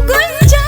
गुंजा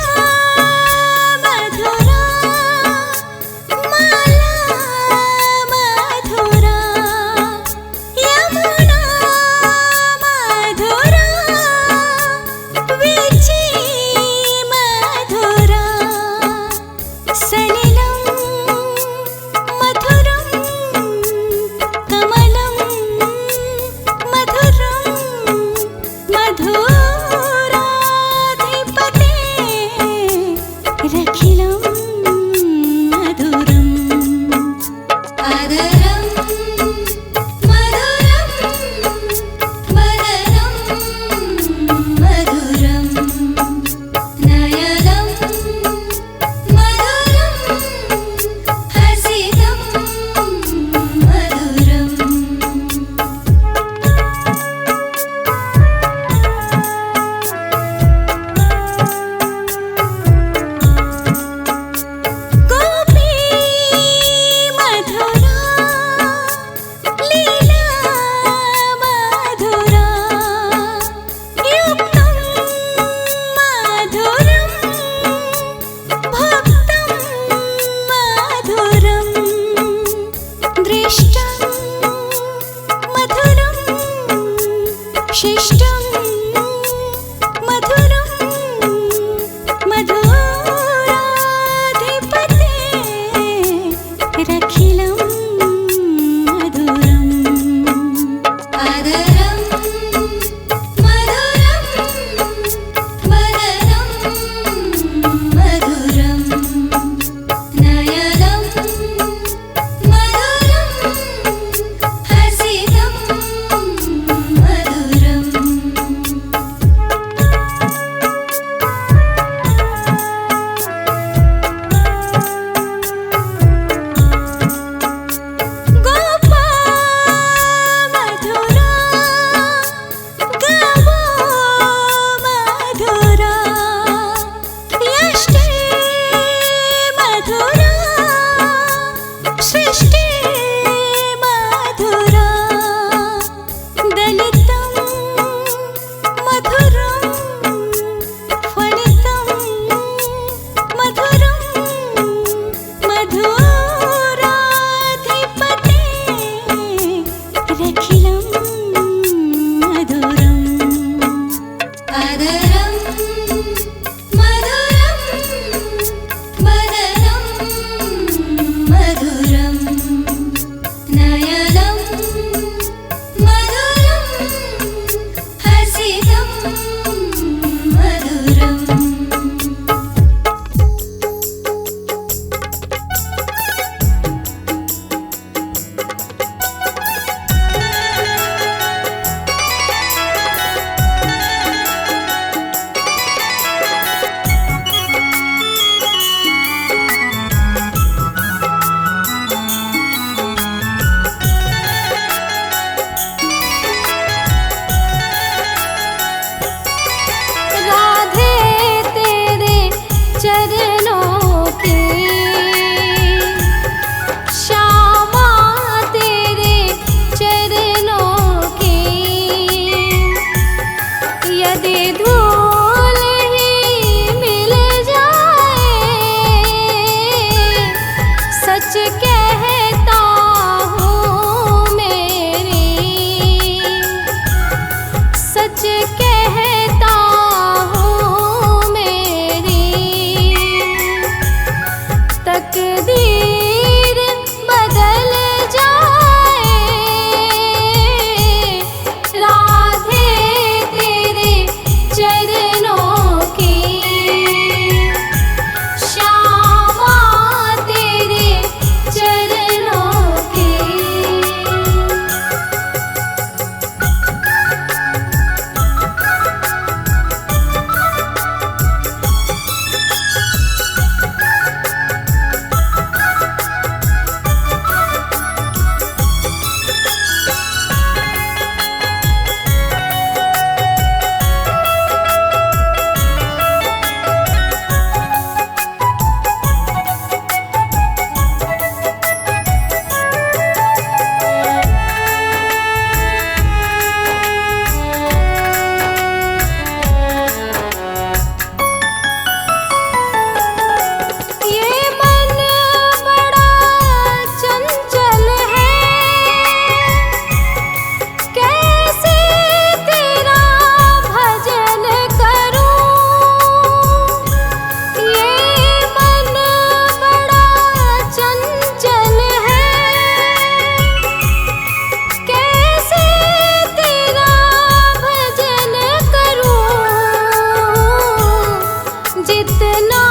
कितना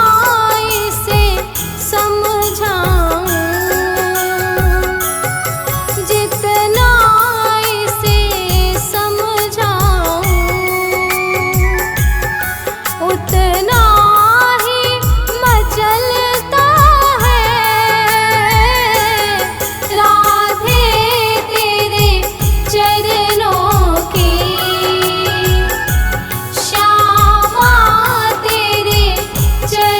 इसे समझाऊं, जितना इसे समझाऊं उतना ही मचलता है। राधे तेरे चरणों की, श्यामा तेरे चरणों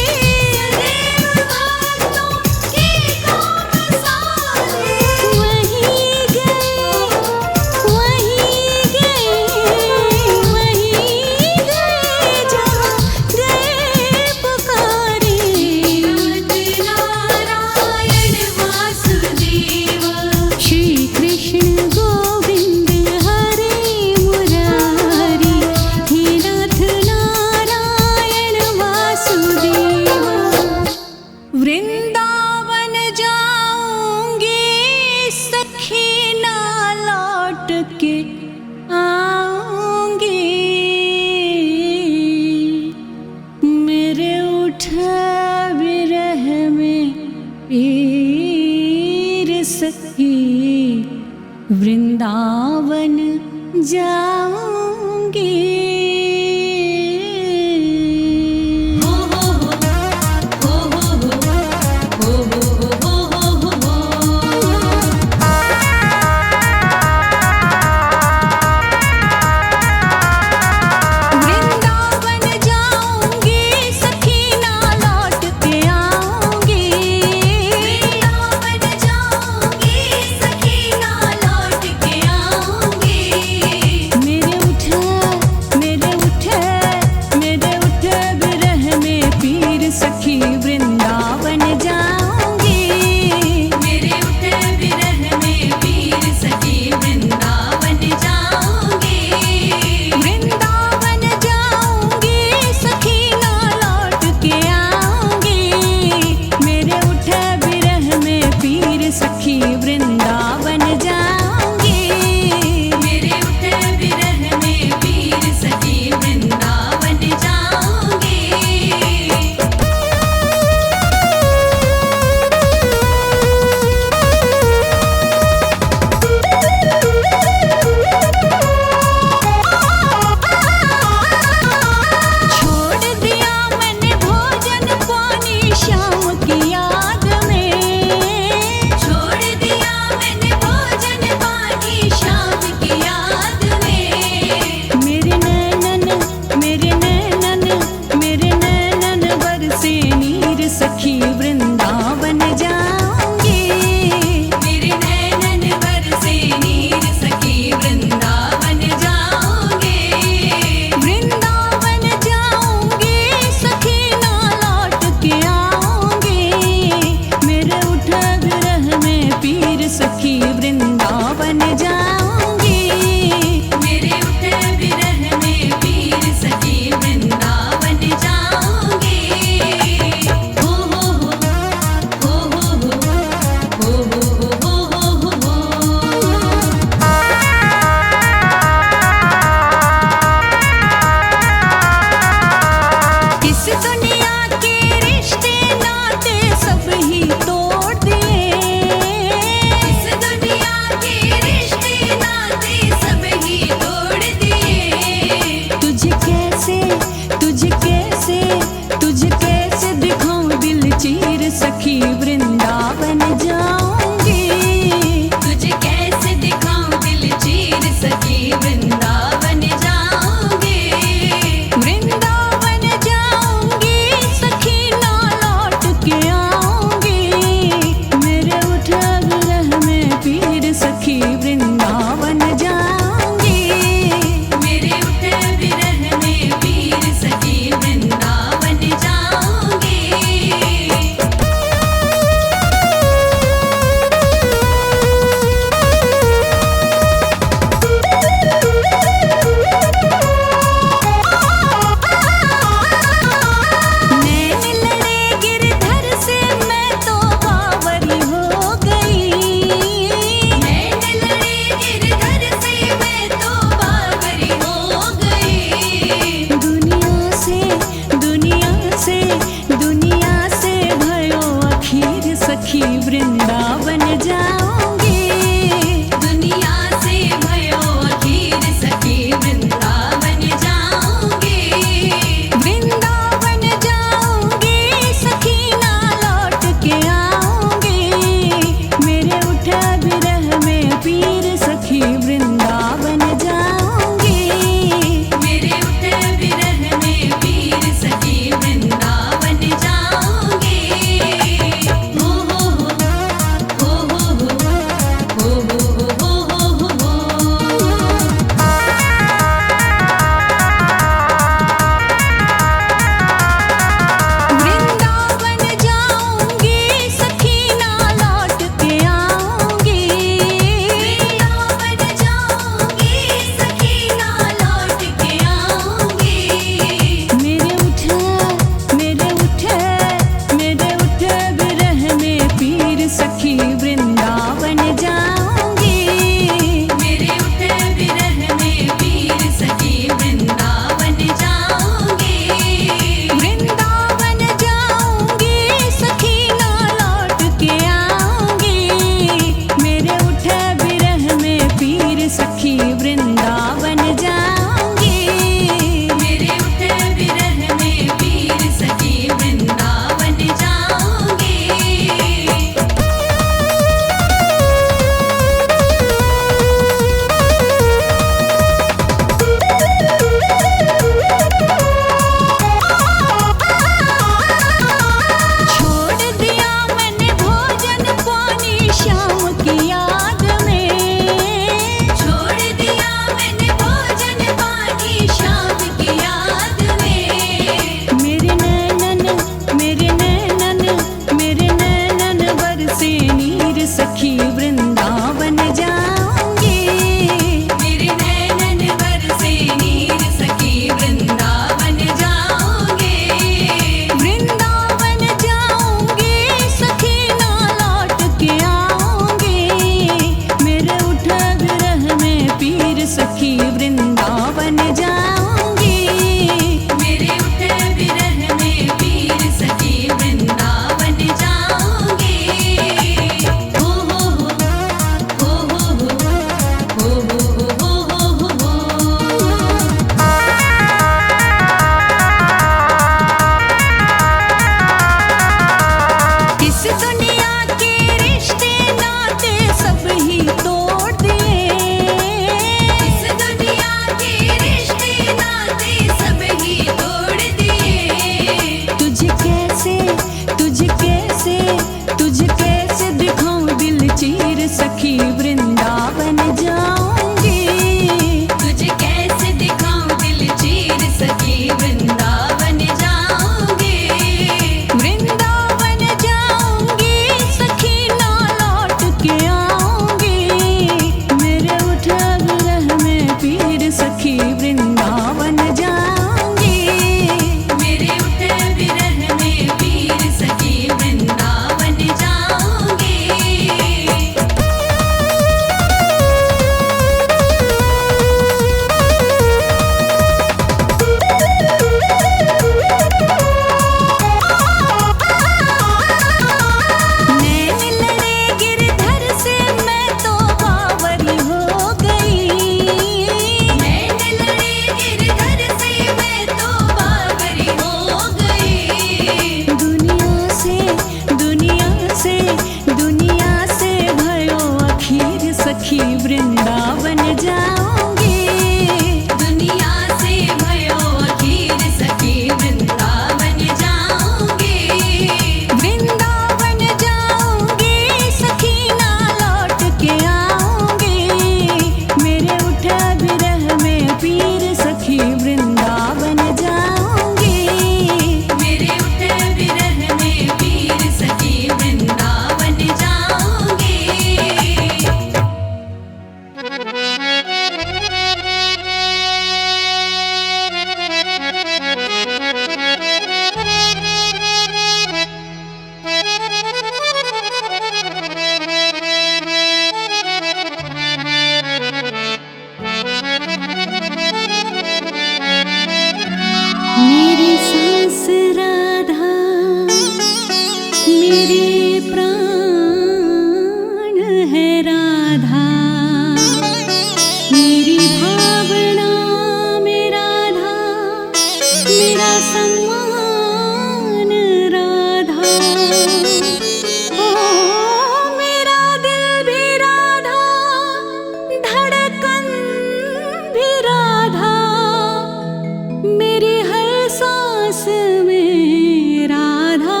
मेरी हर सांस में राधा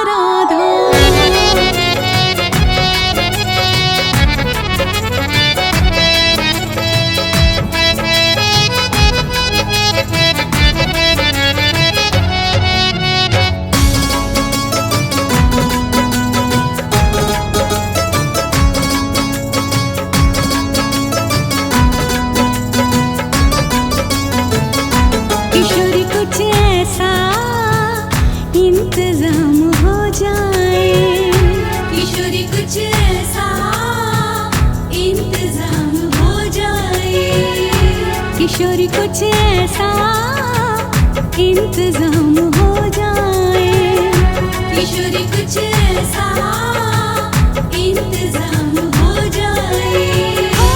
राधा। किशोरी कुछ ऐसा इंतजाम हो जाए, किशोरी कुछ ऐसा इंतजाम हो जाए, किशोरी कुछ ऐसा इंतजाम हो जाए, किशोरी कुछ ऐसा इंतजाम हो जाए, ओ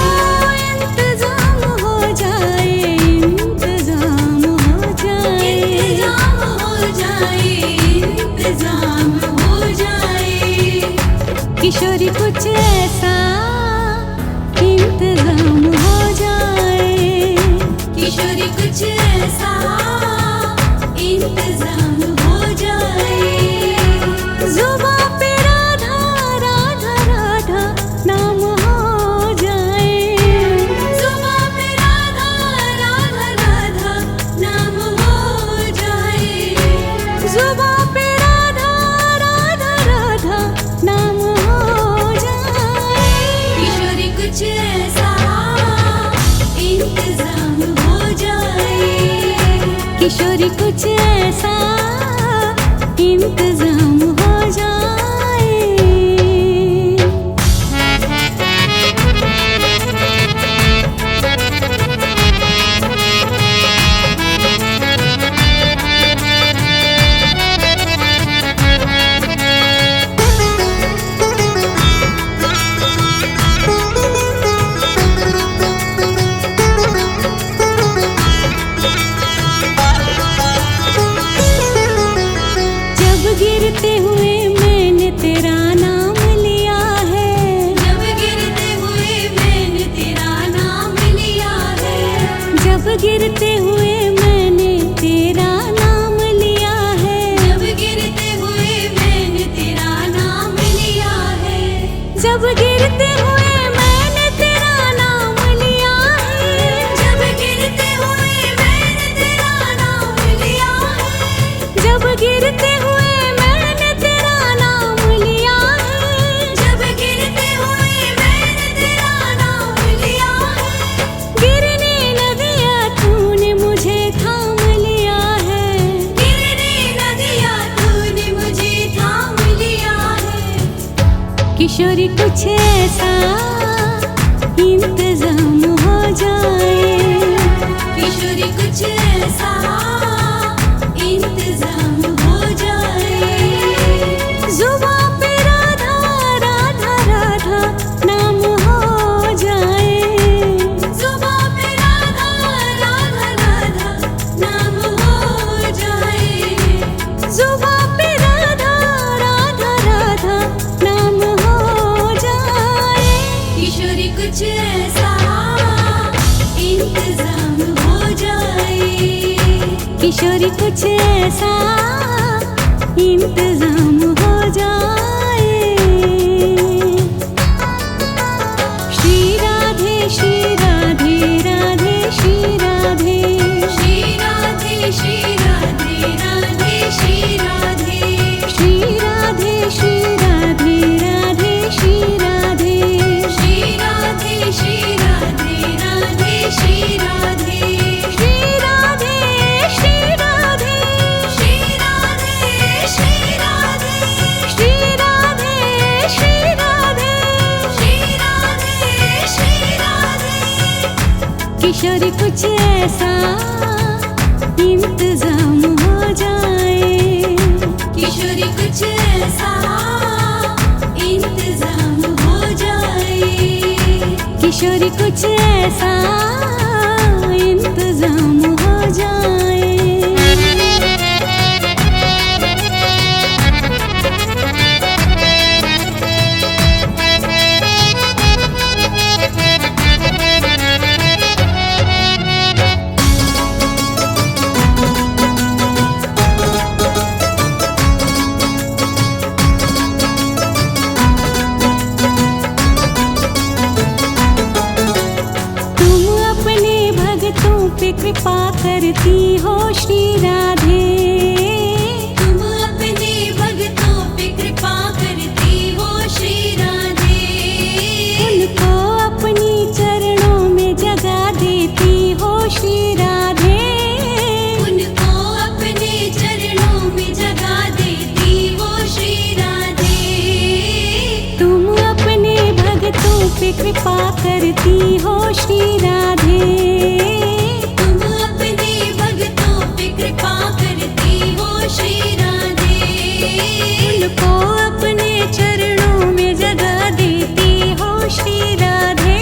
इंतजाम हो जाए, इंतजाम हो जाए, इंतजाम हो जाए, इंतजाम हो जाए, किशोरी कुछ ऐसा इंतजाम हो जाए, किशोरी कुछ ऐसा इंतजाम हो जाए। जुबां पे राधा राधा राधा नाम हो जाए, जुबां पे राधा राधा राधा नाम हो जाए, जुबां पे राधा राधा राधा नाम हो जाए, किशोरी कुछ ऐसा इंतजाम हो जाए, किशोरी कुछ ऐसा इंतजाम हो जाए। जब गिरते हुए मैंने तेरा नाम लिया है, जब गिरते हुए मैंने तेरा नाम लिया है, जब गिरते हुए मैंने तेरा नाम लिया है, जब गिरते हुए मैंने तेरा नाम लिया है, जब गिरते हुए मैंने तेरा नाम लिया है, जब गिरते हुए मैंने तेरा नाम लिया है, जब गिरते हुए मैंने तेरा नाम लिया है, जब गिरते हुए मैंने तेरा नाम लिया है, गिरने न दिया तूने मुझे थाम लिया है, गिरने न दिया तूने मुझे थाम लिया है, किशोरी कुछ ऐसा इंतजाम हो जाए, किशोरी कुछ ऐसा इंतजाम हो जाए, जुबां पे राधा राधा राधा नाम हो जाए, जुबां पे राधा राधा राधा नाम हो जाए, जुबां पे राधा राधा राधा नाम हो जाए, किशोरी कुछ ऐसा इंतजाम हो जाए, किशोरी कुछ ऐसा इंतजाम हो जाए। श्री राधे श्री राधे राधे श्री राधे, श्री राधे श्री राधे राधे श्री राधे, श्री राधे श्री राधे राधे श्री राधे, श्री राधे श्री राधे राधे श्री राधे, श्री राधे श्री राधे, श्री राधे श्री राधे, श्री राधे श्री राधे, श्री राधे श्री राधे, किशोरी कुछ ऐसा इंतजाम हो जाए, किशोरी कुछ ऐसा इंतजाम हो जाए, किशोरी कुछ ऐसा इंतजाम हो जाए। करती हो श्री राधे। तुम अपने भक्तों पे कृपा करती हो श्री राधे। उनको अपनी चरणों में जगा देती हो श्री राधे। उनको अपने चरणों में जगा देती हो श्री राधे। तुम अपने भक्तों पे कृपा करती हो श्री राधे। तुम अपने भक्तों पे कृपा करती हो श्री राधे। उनको अपने चरणों में जगा देती हो श्री राधे।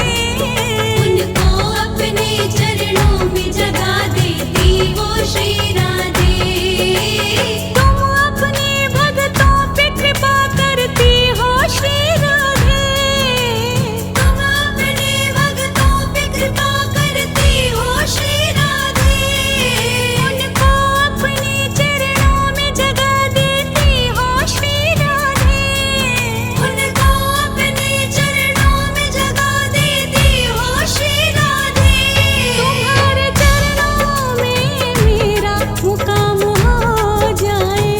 उनको अपने चरणों में जगा देती हो श्री राधे। तुम अपने भक्तों पे कृपा करती हो श्री राधे। तुम अपने भक्तों पे कृपा करती हो श्री राधे। उनको अपने चरणों में जगा देती हो श्री राधे। उनको अपने चरणों में जगा देती हो श्री राधे। तुम्हारे चरणों में मेरा मुकाम हो जाए।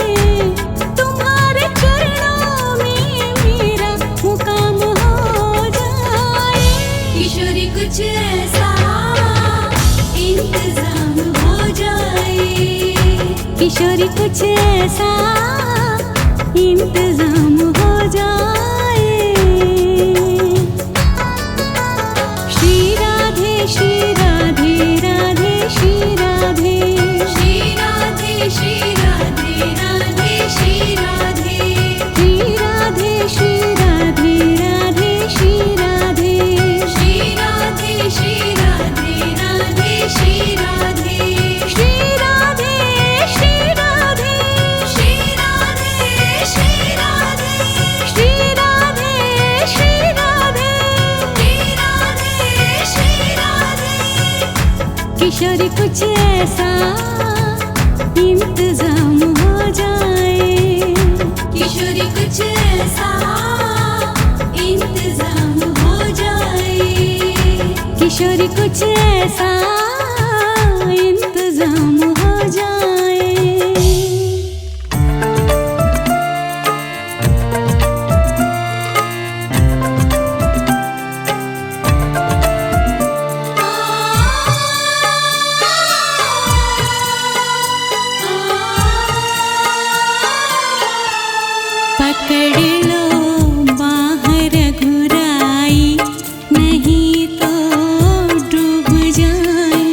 तुम्हारे चरणों में मेरा मुकाम हो जाए। किशोरी कुछ ऐसा इंतजाम हो जाए। किशोरी कुछ ऐसा इंतजाम हो जाए। श्री राधे श्री राधे राधे श्री राधे। श्री राधे श्री राधे राधे श्री राधे। श्री राधे श्री राधे राधे श्री राधे। श्री राधे श्री राधे राधे श्री राधे। श्री राधे श्री राधे। श्री राधे श्री राधे। श्री राधे श्री राधे। श्री राधे श्री राधे। किशोरी कुछ ऐसा इंतजाम हो जाए। किशोरी कुछ ऐसा इंतजाम हो जाए। किशोरी कुछ ऐसा इंतजाम हो जाए। पकड़ लो बाहर घुराई, नहीं तो डूब जाए।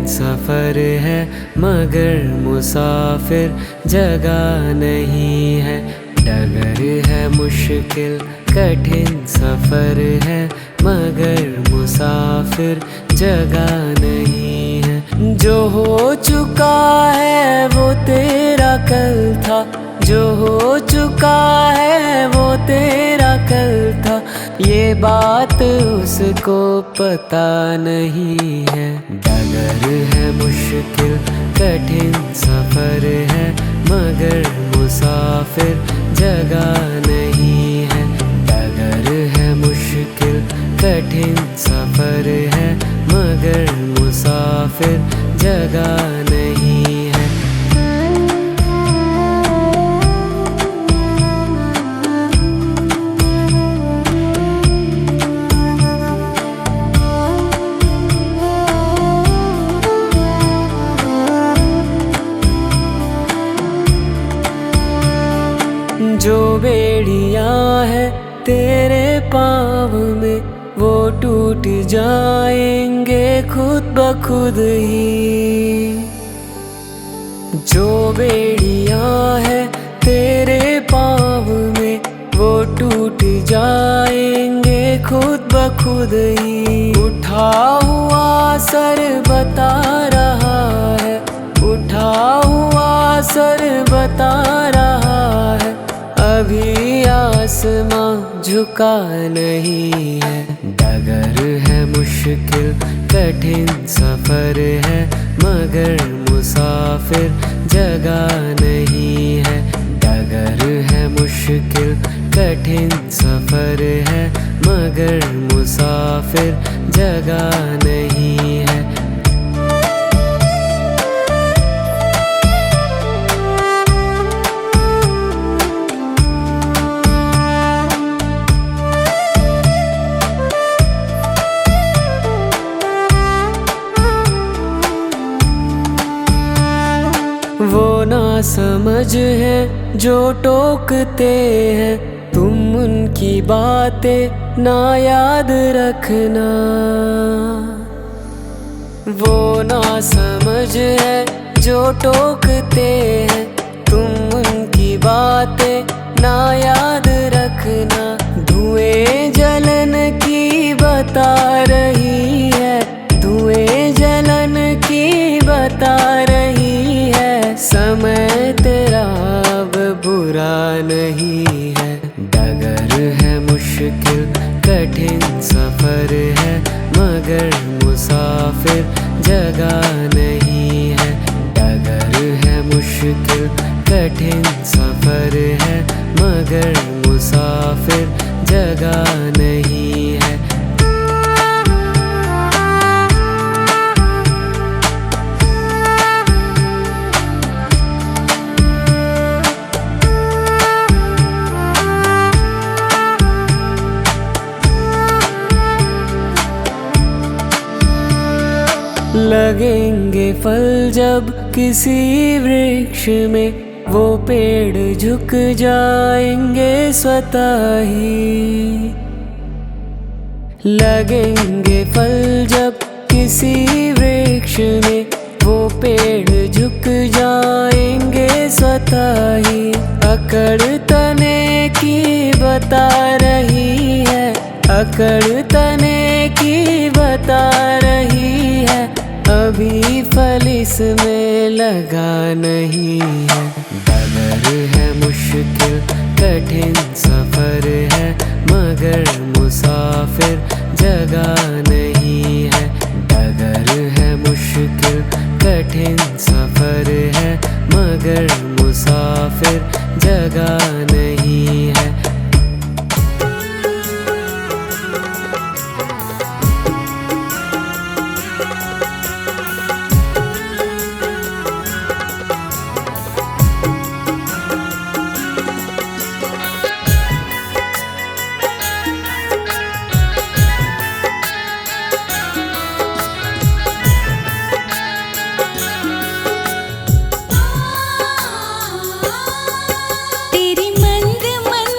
सफर है मगर मुसाफिर जगह नहीं है। डगर है मुश्किल कठिन सफर है मगर मुसाफिर जगह नहीं है। जो हो चुका है वो तेरा कल था, जो हो चुका है वो तेरा कल था, ये बात उसको पता नहीं है। डगर है मुश्किल कठिन सफर है मगर मुसाफिर जगह नहीं है। डगर है मुश्किल कठिन सफर है मगर मुसाफिर जगह नहीं है। जो बेड़ियां है तेरे पाँव में वो टूट जाएंगे खुद ब खुद ही। जो बेड़ियां है तेरे पाँव में वो टूट जाएंगे खुद ब खुद ही। उठा हुआ सर बता रहा है, उठा हुआ सर बता रहा है, अभी आसमां झुका नहीं है। डगर है मुश्किल कठिन सफर है मगर मुसाफिर जगह नहीं है। डगर है मुश्किल कठिन सफर है मगर मुसाफिर जगह नहीं है। वो ना समझ है जो टोकते हैं, तुम उनकी बातें ना याद रखना। वो ना समझ है जो टोकते हैं, तुम उनकी बातें ना याद रखना। धुएं जलन की बता रही है, धुएं जलन की बता रही है, समय तेरा अब बुरा नहीं है। डगर है मुश्किल कठिन सफर है मगर मुसाफिर जगह नहीं है। डगर है मुश्किल कठिन सफर है मगर मुसाफिर जगह नहीं है। लगेंगे फल जब किसी वृक्ष में, वो पेड़ झुक जाएंगे स्वतः ही। लगेंगे फल जब किसी वृक्ष में, वो पेड़ झुक जाएंगे स्वतः ही। अकड़ तने की बता रही है, अकड़ तने की बता रही है, अभी फल इसमें लगा नहीं है। डगर है मुश्किल कठिन सफर है मगर मुसाफिर जगह नहीं है। डगर है मुश्किल कठिन सफर है मगर मुसाफिर जगह नहीं है। तेरी मंद मंद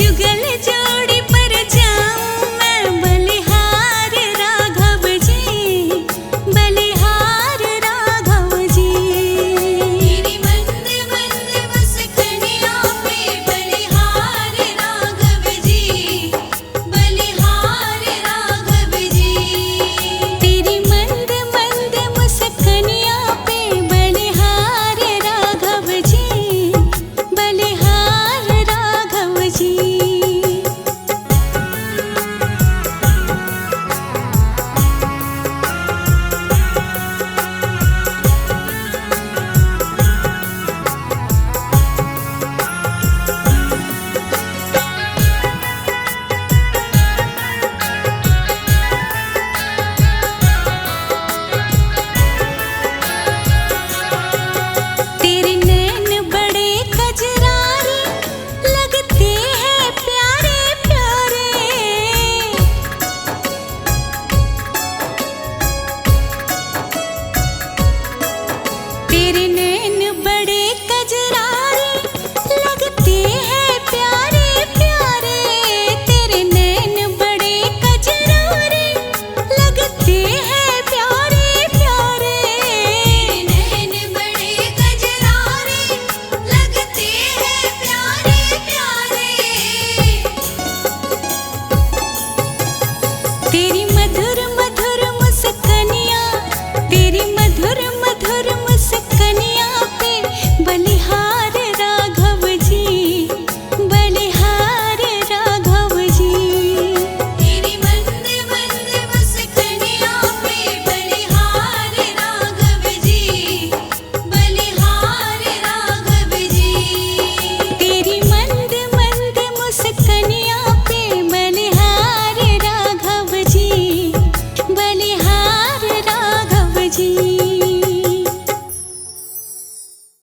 जुग